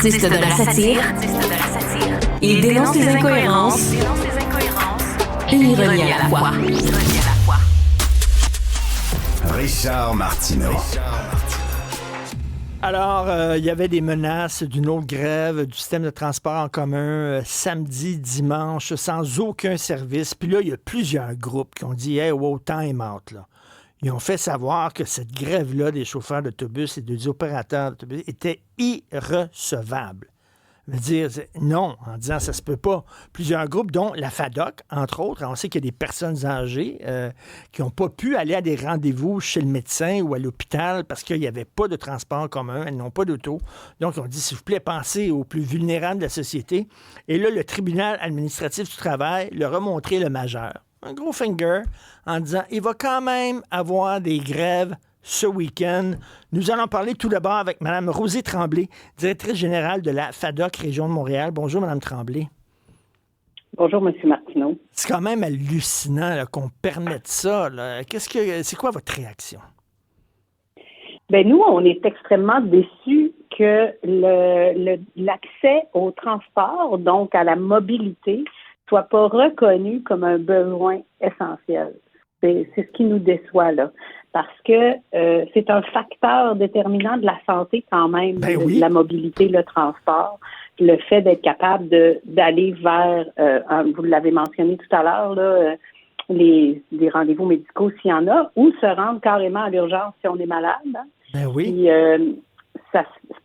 artiste de la satire. Il dénonce les incohérences et il renie à la fois. Richard Martineau. Alors, il y avait des menaces d'une autre grève du système de transport en commun samedi, dimanche, sans aucun service. Puis là, il y a plusieurs groupes qui ont dit « Hey, wow, time out, là ». Ils ont fait savoir que cette grève-là des chauffeurs d'autobus et des opérateurs d'autobus était irrecevable. Je veux dire, non, en disant ça se peut pas. Plusieurs groupes, dont la FADOC, entre autres, on sait qu'il y a des personnes âgées qui n'ont pas pu aller à des rendez-vous chez le médecin ou à l'hôpital parce qu'il n'y avait pas de transport en commun, elles n'ont pas d'auto. Donc, on dit, s'il vous plaît, pensez aux plus vulnérables de la société. Et là, le tribunal administratif du travail leur a montré le majeur. Un gros finger en disant, il va quand même avoir des grèves ce week-end. Nous allons parler tout d'abord avec Mme Rosée Tremblay, directrice générale de la FADOC Région de Montréal. Bonjour, Mme Tremblay. Bonjour, M. Martineau. C'est quand même hallucinant là, qu'on permette ça. Là. C'est quoi votre réaction? Bien, nous, on est extrêmement déçus que l'accès au transport, donc à la mobilité, soit pas reconnu comme un besoin essentiel. C'est ce qui nous déçoit, là. Parce que c'est un facteur déterminant de la santé quand même, de la mobilité, le transport, le fait d'être capable d'aller vers, vous l'avez mentionné tout à l'heure, là, les rendez-vous médicaux s'il y en a, ou se rendre carrément à l'urgence si on est malade. Hein. Ben oui. Puis,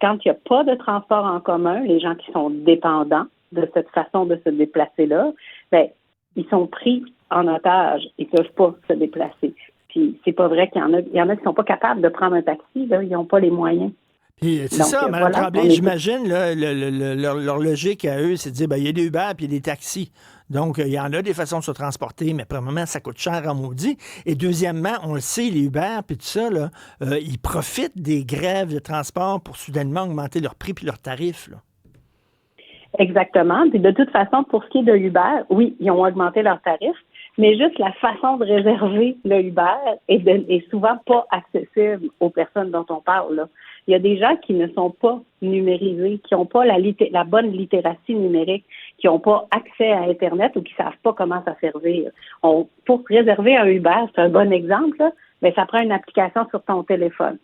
quand il n'y a pas de transport en commun, les gens qui sont dépendants de cette façon de se déplacer-là, ben, ils sont pris en otage. Ils ne peuvent pas se déplacer. Puis c'est pas vrai qu'il y en a qui sont pas capables de prendre un taxi, là, ils n'ont pas les moyens. Puis c'est donc, ça, Mme Tremblay, j'imagine, là, leur logique à eux, c'est de dire, ben, il y a des Uber puis il y a des taxis. Donc, il y en a des façons de se transporter, mais premièrement, ça coûte cher en maudit. Et deuxièmement, on le sait, les Uber puis tout ça, là, ils profitent des grèves de transport pour soudainement augmenter leur prix puis leurs tarifs, là. Exactement. Puis de toute façon, pour ce qui est de Uber, oui, ils ont augmenté leurs tarifs, mais juste la façon de réserver le Uber est souvent pas accessible aux personnes dont on parle, là. Il y a des gens qui ne sont pas numérisés, qui n'ont pas la bonne littératie numérique, qui n'ont pas accès à Internet ou qui ne savent pas comment ça servir. Pour réserver un Uber, c'est un bon exemple, là, mais ça prend une application sur ton téléphone.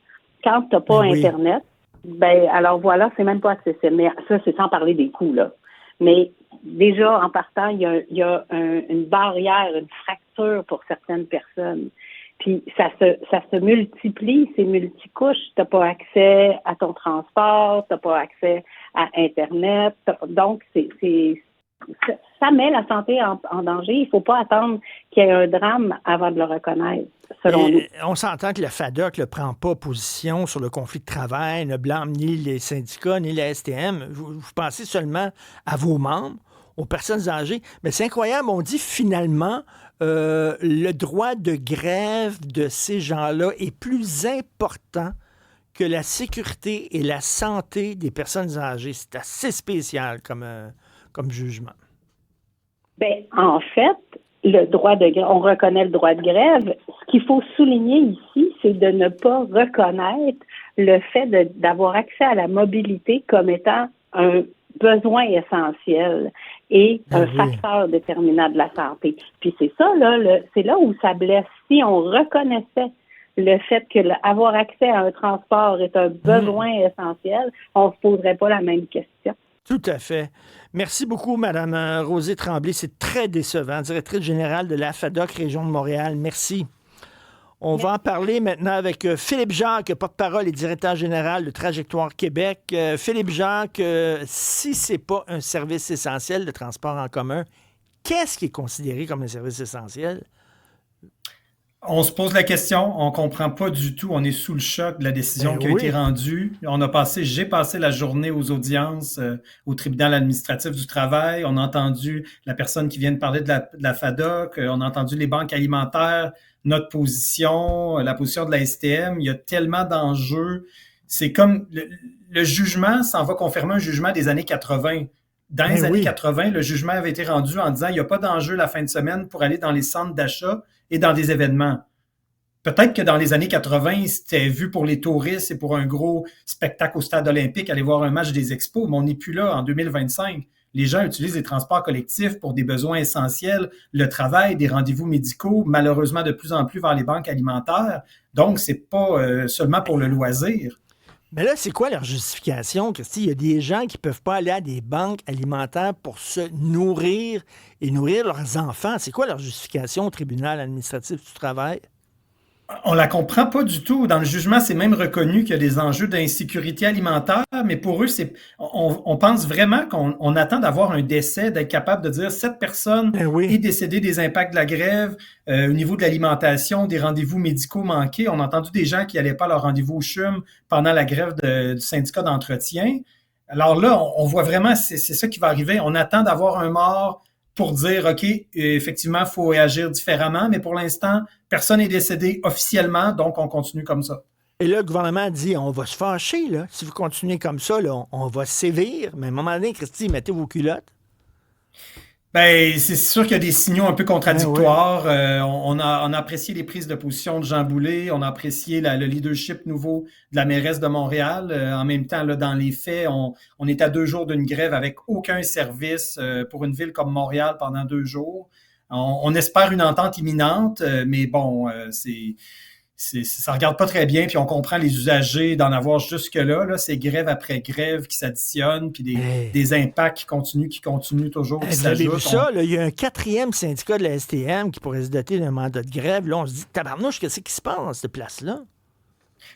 Quand tu n'as pas Internet, ben alors voilà, c'est même pas accessible. Mais ça, c'est sans parler des coûts, là. Mais déjà, en partant, il y a une barrière, une fracture pour certaines personnes. Puis ça se multiplie, c'est multicouches. T'as pas accès à ton transport, t'as pas accès à Internet. Donc, ça met la santé en danger. Il faut pas attendre qu'il y ait un drame avant de le reconnaître, selon nous. On s'entend que la FADOC ne prend pas position sur le conflit de travail, ne blâme ni les syndicats, ni la STM. Vous pensez seulement à vos membres, aux personnes âgées. Mais c'est incroyable, on dit finalement le droit de grève de ces gens-là est plus important que la sécurité et la santé des personnes âgées. C'est assez spécial comme jugement. Bien, en fait, le droit de grève, on reconnaît le droit de grève. Ce qu'il faut souligner ici, c'est de ne pas reconnaître le fait d'avoir accès à la mobilité comme étant un besoin essentiel et un facteur déterminant de la santé. Puis c'est ça, là, c'est là où ça blesse. Si on reconnaissait le fait que avoir accès à un transport est un besoin essentiel, on ne se poserait pas la même question. Tout à fait. Merci beaucoup, Mme Rosée Tremblay. C'est très décevant. Directrice générale de la FADOC Région de Montréal. Merci. On va en parler maintenant avec Philippe Jacques, porte-parole et directeur général de Trajectoire Québec. Philippe Jacques, si ce n'est pas un service essentiel de transport en commun, qu'est-ce qui est considéré comme un service essentiel? On se pose la question, on ne comprend pas du tout, on est sous le choc de la décision qui a été rendue. J'ai passé la journée aux audiences au tribunal administratif du travail, on a entendu la personne qui vient de parler de la FADOC, on a entendu les banques alimentaires, notre position, la position de la STM, il y a tellement d'enjeux. C'est comme le jugement s'en va confirmer un jugement des années 80. Dans les années 80, le jugement avait été rendu en disant il n'y a pas d'enjeu la fin de semaine pour aller dans les centres d'achat et dans des événements. Peut-être que dans les années 80, c'était vu pour les touristes et pour un gros spectacle au stade olympique, aller voir un match des Expos, mais on n'est plus là en 2025. Les gens utilisent les transports collectifs pour des besoins essentiels, le travail, des rendez-vous médicaux, malheureusement de plus en plus vers les banques alimentaires. Donc, c'est pas seulement pour le loisir. Mais là, c'est quoi leur justification, Christy? Il y a des gens qui ne peuvent pas aller à des banques alimentaires pour se nourrir et nourrir leurs enfants. C'est quoi leur justification au tribunal administratif du travail? On la comprend pas du tout. Dans le jugement, c'est même reconnu qu'il y a des enjeux d'insécurité alimentaire, mais pour eux, on pense vraiment qu'on attend d'avoir un décès, d'être capable de dire cette personne est décédée des impacts de la grève, au niveau de l'alimentation, des rendez-vous médicaux manqués. On a entendu des gens qui n'allaient pas à leur rendez-vous au CHUM pendant la grève du syndicat d'entretien. Alors là, on voit vraiment, c'est ça qui va arriver. On attend d'avoir un mort pour dire, OK, effectivement, il faut réagir différemment, mais pour l'instant, personne n'est décédé officiellement, donc on continue comme ça. Et là, le gouvernement dit, on va se fâcher, là. Si vous continuez comme ça, là, on va sévir. Mais à un moment donné, Christy, mettez vos culottes. Ben, c'est sûr qu'il y a des signaux un peu contradictoires. On a apprécié les prises de position de Jean Boulet, on a apprécié le leadership nouveau de la mairesse de Montréal. En même temps, là, dans les faits, on est à 2 jours d'une grève avec aucun service pour une ville comme Montréal pendant 2 jours. On espère une entente imminente, mais bon, ça regarde pas très bien, puis on comprend les usagers d'en avoir jusque-là. Là, c'est grève après grève qui s'additionnent, puis des impacts qui continuent toujours. Vous avez vu ça? Là, il y a un 4e syndicat de la STM qui pourrait se doter d'un mandat de grève. Là, on se dit, tabarnouche, qu'est-ce qui se passe dans cette place-là?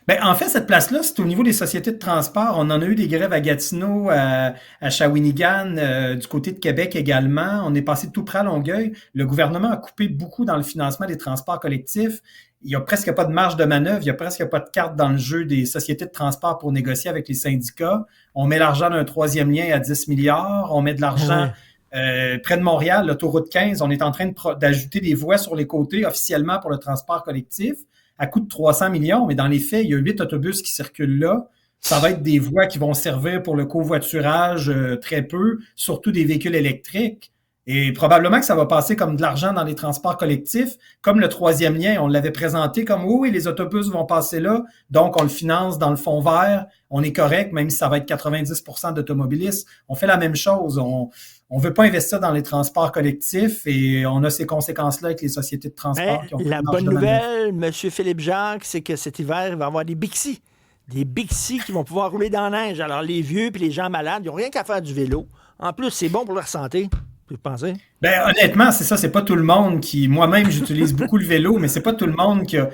Ben, en fait, cette place-là, c'est au niveau des sociétés de transport. On en a eu des grèves à Gatineau, à Shawinigan, du côté de Québec également. On est passé tout près à Longueuil. Le gouvernement a coupé beaucoup dans le financement des transports collectifs. Il n'y a presque pas de marge de manœuvre, il n'y a presque pas de carte dans le jeu des sociétés de transport pour négocier avec les syndicats. On met l'argent d'un 3e lien à 10 milliards, on met de l'argent près de Montréal, l'autoroute 15, on est en train d'ajouter des voies sur les côtés officiellement pour le transport collectif à coût de 300 millions, mais dans les faits, il y a 8 autobus qui circulent là. Ça va être des voies qui vont servir pour le covoiturage très peu, surtout des véhicules électriques. Et probablement que ça va passer comme de l'argent dans les transports collectifs, comme le 3e lien, on l'avait présenté comme oui, les autobus vont passer là, donc on le finance dans le fonds vert, on est correct, même si ça va être 90% d'automobilistes. On fait la même chose, on veut pas investir dans les transports collectifs et on a ces conséquences-là avec les sociétés de transport. La bonne nouvelle, M. Philippe Jacques, c'est que cet hiver, il va y avoir des Bixi. Des Bixi qui vont pouvoir rouler dans la neige. Alors les vieux et les gens malades, ils n'ont rien qu'à faire du vélo. En plus, c'est bon pour leur santé. Vous pensez? Ben, honnêtement, c'est ça, c'est pas tout le monde qui... Moi-même, j'utilise beaucoup le vélo, mais c'est pas tout le monde qui a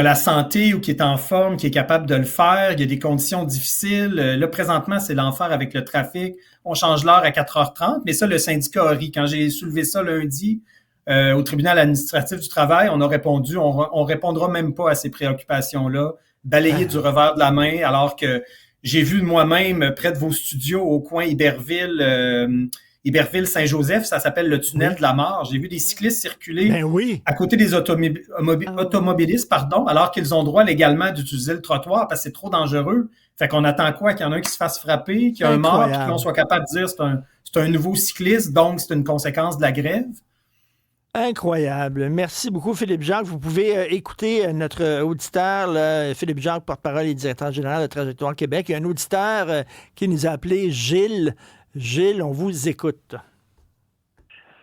la santé ou qui est en forme, qui est capable de le faire. Il y a des conditions difficiles. Là, présentement, c'est l'enfer avec le trafic. On change l'heure à 4h30, mais ça, le syndicat a ri. Quand j'ai soulevé ça lundi au tribunal administratif du travail, on a répondu, on répondra même pas à ces préoccupations-là, balayées du revers de la main, alors que j'ai vu moi-même près de vos studios au coin Iberville-Saint-Joseph, ça s'appelle le tunnel de la mort. J'ai vu des cyclistes circuler à côté des automobilistes, alors qu'ils ont droit légalement d'utiliser le trottoir parce que c'est trop dangereux. Fait qu'on attend quoi? Qu'il y en a un qui se fasse frapper, qu'il y a un mort, puis qu'on soit capable de dire c'est un nouveau cycliste, donc c'est une conséquence de la grève. Incroyable. Merci beaucoup, Philippe Jacques. Vous pouvez écouter notre auditeur, là, Philippe Jacques, porte-parole et directeur général de Trajectoire Québec. Il y a un auditeur qui nous a appelé Gilles. Gilles, on vous écoute.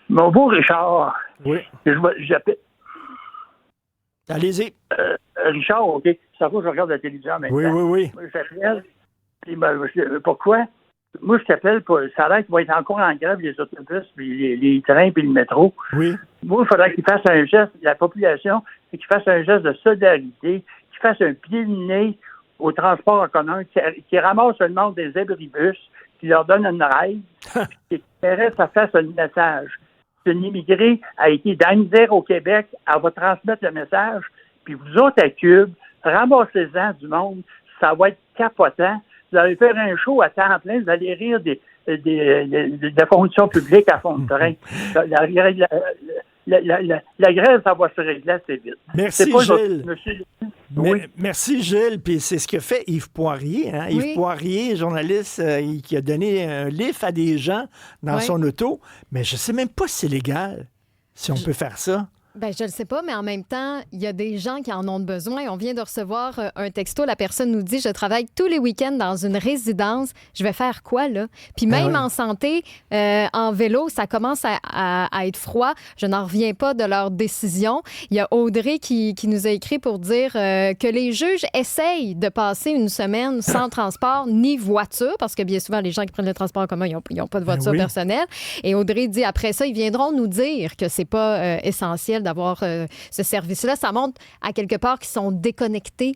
Bonjour, Richard. Oui. J'appelle. Allez-y. Richard, OK. Ça va, je regarde la télévision maintenant. Oui. Moi, je t'appelle. Pourquoi? Moi, je t'appelle pour. Ça a l'air qu'ils vont être encore en grève, les autobus, puis les trains, puis le métro. Oui. Moi, il faudrait qu'ils fassent un geste, la population, c'est qu'ils fassent un geste de solidarité, qu'ils fassent un pied de nez au transport en commun, qu'ils ramassent le nom des abribus, qui leur donne une règle, et qui ça fasse un message. Une immigrée a été dans la misère au Québec, elle va transmettre le message, puis vous autres à Cube, ramassez-en du monde, ça va être capotant. Vous allez faire un show à temps plein, vous allez rire des fonctions publiques à fond de train. La grève, ça va se régler assez vite. Merci, Gilles. Oui. Merci, Gilles. Puis c'est ce que fait Yves Poirier. Hein? Yves Poirier, journaliste qui a donné un lift à des gens dans son auto. Mais je ne sais même pas si c'est légal, si on peut faire ça. Ben, je le sais pas, mais en même temps, il y a des gens qui en ont besoin. On vient de recevoir un texto. La personne nous dit, je travaille tous les week-ends dans une résidence. Je vais faire quoi, là? Puis même en santé, en vélo, ça commence à être froid. Je n'en reviens pas de leur décision. Il y a Audrey qui nous a écrit pour dire que les juges essayent de passer une semaine sans transport ni voiture, parce que bien souvent, les gens qui prennent le transport en commun, ils n'ont pas de voiture personnelle. Et Audrey dit, après ça, ils viendront nous dire que c'est pas essentiel d'avoir ce service-là. Ça montre à quelque part qu'ils sont déconnectés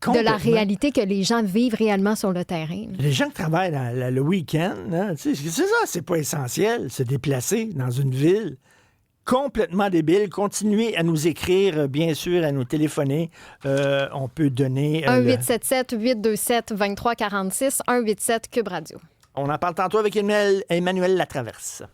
de la réalité que les gens vivent réellement sur le terrain. Les gens qui travaillent le week-end, hein, c'est ça, c'est pas essentiel, se déplacer dans une ville complètement débile. Continuez à nous écrire, bien sûr, à nous téléphoner. On peut donner... 1-877-827-2346, 1-87 Cube Radio. On en parle tantôt avec Emmanuel Latraverse.